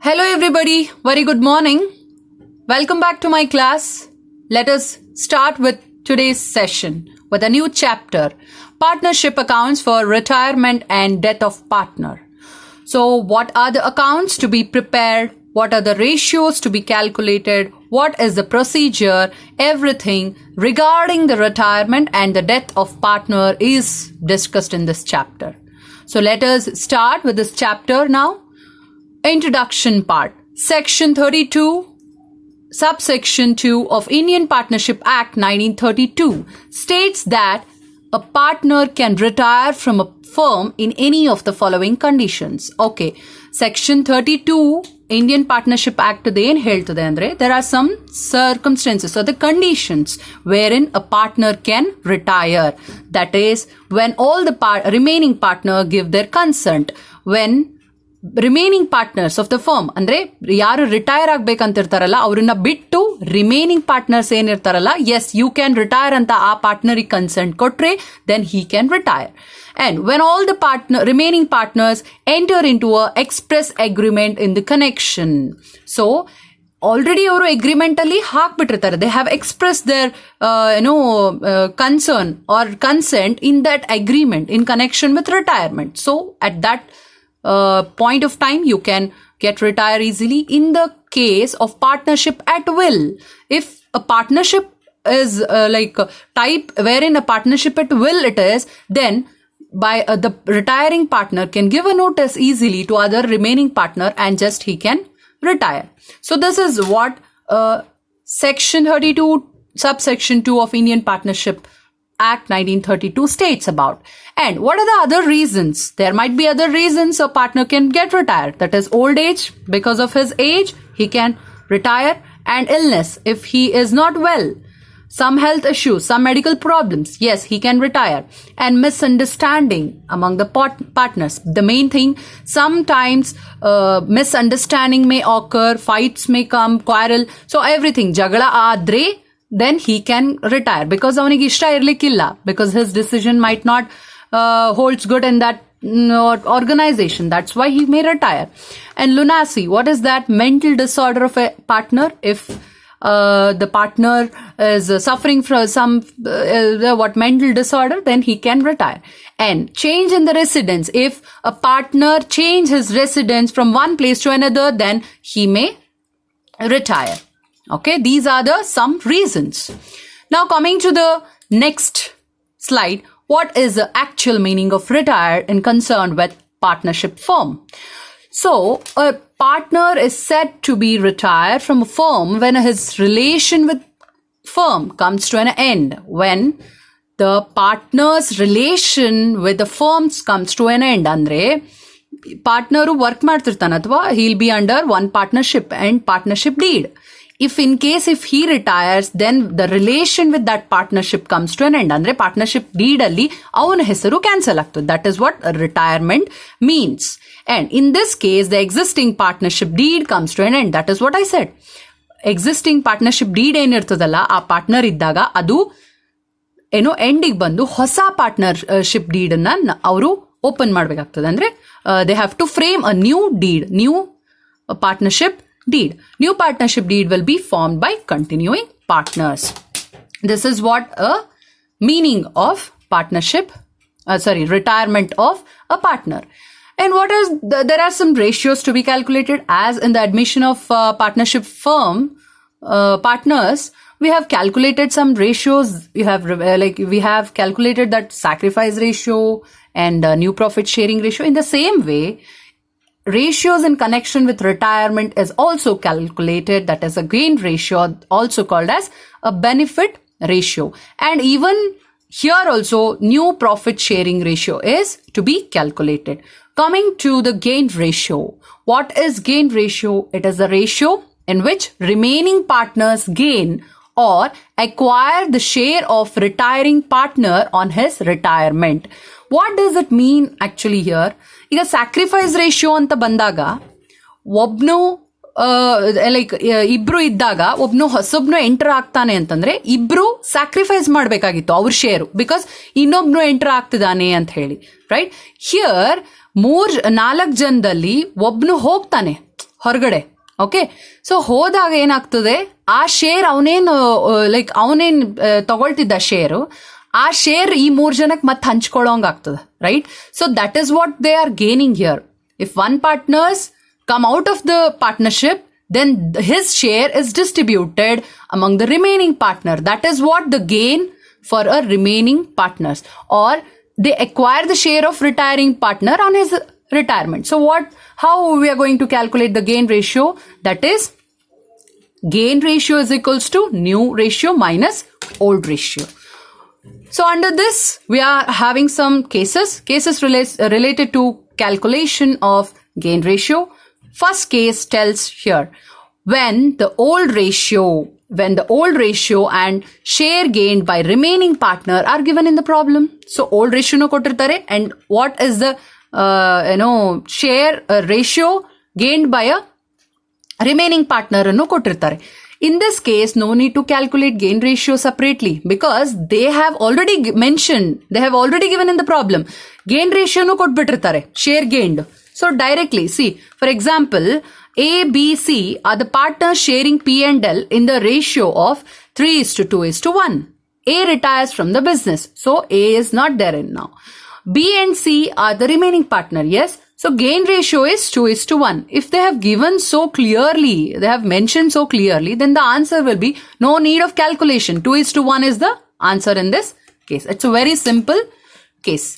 Hello everybody, very good morning. Welcome back to my class. Let us start with today's session with a new chapter, Partnership Accounts for Retirement and Death of Partner. So what are the accounts to be prepared? What are the ratios to be calculated? What is the procedure? Everything regarding the retirement and the death of partner is discussed in this chapter. So let us start with this chapter now. Introduction part. Section 32, subsection 2 of Indian Partnership Act 1932 states that a partner can retire from a firm in any of the following conditions. Okay, Section 32 Indian Partnership Act ಏನು ಹೇಳ್ತದೆ ಅಂದ್ರೆ there are some circumstances or the conditions wherein a partner can retire. That is when all the remaining partner give their consent. When remaining partners of the firm ಅಂದ್ರೆ ಯಾರು retire ಆಗ್ಬೇಕಂತಿರ್ತಾರಲ್ಲ ಅವ್ರನ್ನ ಬಿಟ್ಟು remaining partners ಏನಿರ್ತಾರಲ್ಲ yes you can retire ಅಂತ ಆ ಪಾರ್ಟ್ನರಿಗೆ consent ಕೊಟ್ರೆ then he can retire. And when all the remaining partners enter into a express agreement in the connection. So, already ಅವರು agreement ಅಲ್ಲಿ ಹಾಕ್ಬಿಟ್ಟಿರ್ತಾರೆ. They have expressed their, concern or consent in that agreement in connection with retirement. So, at that point of time, you can get retire easily. In the case of partnership at will, if a partnership is type wherein a partnership at will it is, then by the retiring partner can give a notice easily to other remaining partner and just he can retire. So this is what section 32 subsection 2 of Indian Partnership Act 1932 states about. And what are the other reasons? There might be other reasons a partner can get retired. That is old age. Because of his age, he can retire. And illness, if he is not well. Some health issues, some medical problems. Yes, he can retire. And misunderstanding among the partners. The main thing, sometimes misunderstanding may occur, fights may come, quarrel. So everything, jagala adre, then he can retire because avaniಗೆ ಇಷ್ಟ ಇರ್ಲಿಕ್ಕಿಲ್ಲ, because his decision might not holds good in that organization. That's why he may retire. And lunacy, what is that? Mental disorder of a partner. If the partner is suffering from some mental disorder, then he can retire. And change in the residence. If a partner change his residence from one place to another, then he may retire. Okay, these are the some reasons. Now coming to the next slide, what is the actual meaning of retire in concern with partnership firm? So, a partner is said to be retired from a firm when his relation with firm comes to an end. When the partner's relation with the firms comes to an end. Andre, partner work ಮಾಡ್ತಿರ್ತಾನೆ ಅಥವಾ he'll be under one partnership and partnership deed. If in case if he retires, then the relation with that partnership comes to an end. Andre partnership deed alli avana hesaru cancel agtade. That is what a retirement means. And in this case, the existing partnership deed comes to an end. That is what I said. Existing partnership deed ಏನಿರ್ತದಲ್ಲ ಆ partner ಇದ್ದಾಗ ಅದು ಎಂಡಿಗೆ ಬಂದು ಹೊಸ partnership deed ಅನ್ನ ಅವರು open ಮಾಡ್ಬೇಕಾಗ್ತದೆ. ಅಂದ್ರೆ they have to frame a new deed, new partnership deed. New partnership deed will be formed by continuing partners. This is what a meaning of retirement of a partner. And what is there are some ratios to be calculated as in the admission of partnership firm partners. We have calculated some ratios. We have calculated that sacrifice ratio and new profit sharing ratio. In the same way, ratios in connection with retirement is also calculated. That is a gain ratio, also called as a benefit ratio. And even here also new profit sharing ratio is to be calculated. Coming to the gain ratio. What is gain ratio? It is a ratio in which remaining partners gain or acquire the share of retiring partner on his retirement. What does it mean actually here? ಈಗ sacrifice ratio ಅಂತ ಬಂದಾಗ ಒಬ್ನು ಇಬ್ರು ಇದ್ದಾಗ ಹೊಸೊಬ್ನು enter ಆಗ್ತಾನೆ ಅಂತಂದ್ರೆ ಇಬ್ರು sacrifice ಮಾಡ್ಬೇಕಾಗಿತ್ತು ಅವ್ರ ಶೇರು, ಬಿಕಾಸ್ ಇನ್ನೊಬ್ನು ಎಂಟರ್ ಆಗ್ತಿದ್ದಾನೆ ಅಂತ ಹೇಳಿ, ರೈಟ್? ಹಿಯರ್ 4 ಜನದಲ್ಲಿ ಒಬ್ನು ಹೋಗ್ತಾನೆ, ಹೊರಗಡೆ. ಓಕೆ, ಸೊ ಹೋದಾಗ ಏನಾಗ್ತದೆ, ಆ ಶೇರ್ ಅವನೇನು ತಗೊಳ್ತಿದ್ದ ಶೇರು, ಆ ಶೇರ್ ಈ 3 ಜನಕ್ಕೆ ಮತ್ತೆ ಹಂಚ್ಕೊಳ್ಳೋಂಗ್ ಆಗ್ತದೆ, right? So that is what they are gaining here. If one partners come out of the partnership, then his share is distributed among the remaining partner. That is what the gain for a remaining partners, or they acquire the share of retiring partner on his retirement. So how we are going to calculate the gain ratio? That is, gain ratio is equals to new ratio minus old ratio. So under this, we are having some cases related to calculation of gain ratio. First case tells here, when the old ratio and share gained by remaining partner are given in the problem. So old ratio no kotirtare, and what is the share ratio gained by a remaining partner annu kotirtare. In this case, no need to calculate gain ratio separately, because they have already given in the problem. Gain ratio no kotbitirtare, share gained. So directly, see, for example, A, B, C are the partners sharing P&L in the ratio of 3:2:1. A retires from the business, so A is not there in now. B and C are the remaining partner, yes? So gain ratio is 2:1. If they have given so clearly, they have mentioned so clearly, then the answer will be no need of calculation. 2:1 is the answer in this case. It's a very simple case.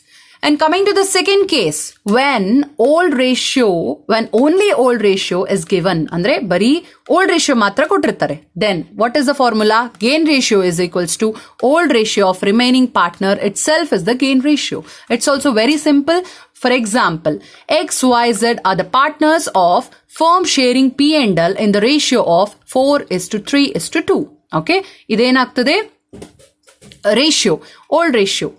And coming to the second case, when only old ratio is given, andre bari old ratio matra kotirtare, then what is the formula? Gain ratio is equals to old ratio of remaining partner itself is the gain ratio. It's also very simple. For example, X, Y, Z are the partners of firm sharing P&L in the ratio of 4:3:2. Okay, idenagtade ratio, old ratio.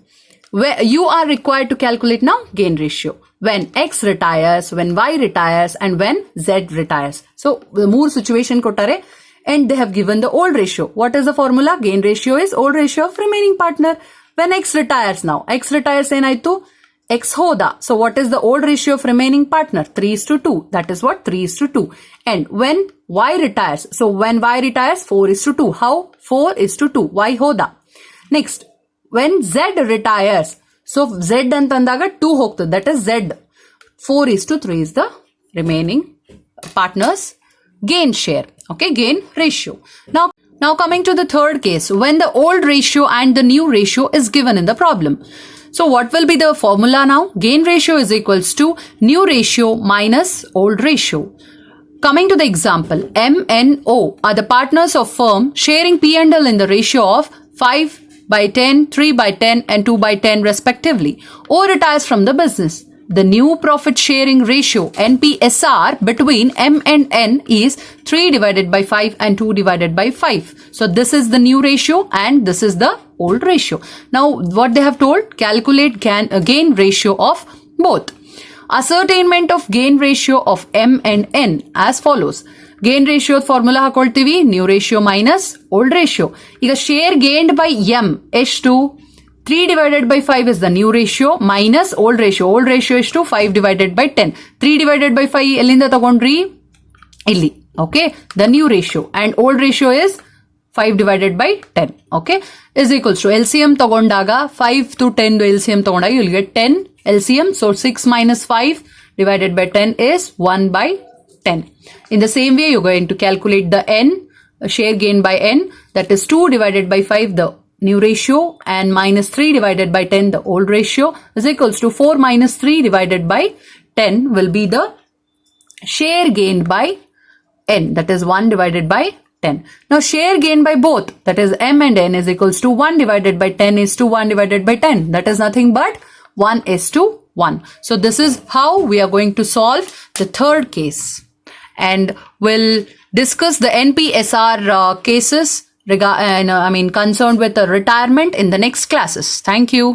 Where you are required to calculate now gain ratio when X retires, when Y retires, and when Z retires. So the more situation kotare, and they have given the old ratio. What is the formula? Gain ratio is old ratio of remaining partner. When X retires now, X retires enaitu, X hoda. So what is the old ratio of remaining partner? 3:2. That is what? 3:2. And when Y retires, so when Y retires, 4:2. How? 4:2. Y hoda. Next, when Z retires, so Z antandaga 2 hogtade, that is Z. 4:3 is the remaining partners gain share. Okay, gain ratio. Now coming to the third case, when the old ratio and the new ratio is given in the problem. So what will be the formula now? Gain ratio is equals to new ratio minus old ratio. Coming to the example, M and O are the partners of firm sharing P&L in the ratio of 5:10, 3:10, and 2:10 respectively. O retires from the business. The new profit sharing ratio NPSR between M and N is 3/5 and 2/5. So this is the new ratio and this is the old ratio. Now what they have told, calculate gain ratio of both. Ascertainment of gain ratio of M and N as follows. Gain ratio formula hakoltivi, new ratio minus old ratio. Iga share gained by M ಎಷ್ಟು 3/5 is the new ratio minus old ratio. Old ratio ಎಷ್ಟು 5/10. 3/5 ಎಲ್ಲಿಂದ ತಗೊಂಡ್ರಿ? ಇಲ್ಲಿ. Okay, the new ratio, and old ratio is 5/10. Okay, is equals to LCM ತಗೊಂಡಾಗ 5 to 10 LCM ತಗೊಂಡಾಗ you'll get 10 LCM. So 6 minus 5 divided by 10 is 1/10. In the same way, you're going to calculate the N, share gain by N, that is 2/5, the new ratio, and minus 3/10, the old ratio, is equals to 4 minus 3/10 will be the share gained by N, that is 1/10. Now share gained by both, that is M and N, is equals to 1/10 is to 1/10. That is nothing but 1:1. So this is how we are going to solve the third case. And we'll discuss the NPSR cases concerned with the retirement in the next classes. Thank you.